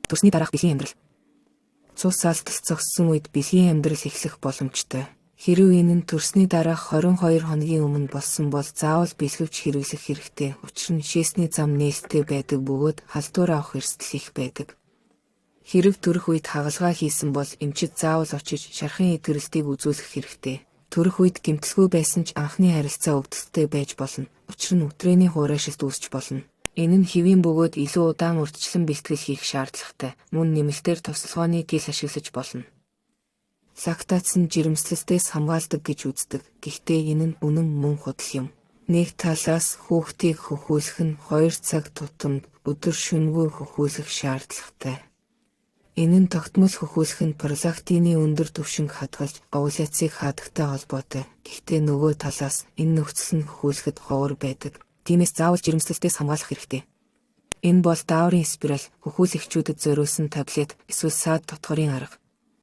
Төрсний дараах бэлгийн амьдрал. Цус алдалт зогссон үед бэлгийн амьдрал эхлэх боломжтой. Хэрв энэ нь төрсний дараах 22 хоногийн өмнө болсон бол заавал бэлгэвч хэрэглэх хэрэгтэй. Учир нь шээсний зам нээлттэй байдаг бөгөөд халдвар авах эрсдэл их байдаг. Хэрв төрөх үед хагалгаа хийсэн бол эмчид заавал очиж шархын эдгэрэлтийг үзүүлэх хэрэгтэй. Төрөх үед гэмтэлгүй байсан ч анхны харилцаа өвдөлттэй байж болно. Учир нь өтрээний хуурайшилт үүсч болно. Энэ нь хэвийн бөгөөд илүү удаан урьдчилан бэлтгэл хийх шаардлагатай. Мөн нэмэлтээр тусалгооны кил ашиглаж болно. Лактац нь жирэмслэлтээс хамгаалдаг гэж үздэг. Гэхдээ энэ нь үнэн мөн худал юм. Нэг талаас хүүхдийг хөхүүлэх нь 2 цаг тутамд өдөр шөнөгүй хөхүүлэх шаардлагатай. Энэ нь тогтмол хөхүүлэх нь пролактины өндөр түвшинг хадгалж овуляцийг хаадагтай холбоотой. Гэхдээ нөгөө талаас энэ нөхцөл нь хөхүүлэхэд ховор байдаг. Тиймээс заавал жирэмслэлтээс хамгаалах хэрэгтэй. Энэ бол дааврын спираль, хөхүүлэгчүүдэд зориулсан таблет, эсвэл саад дотгорын арга.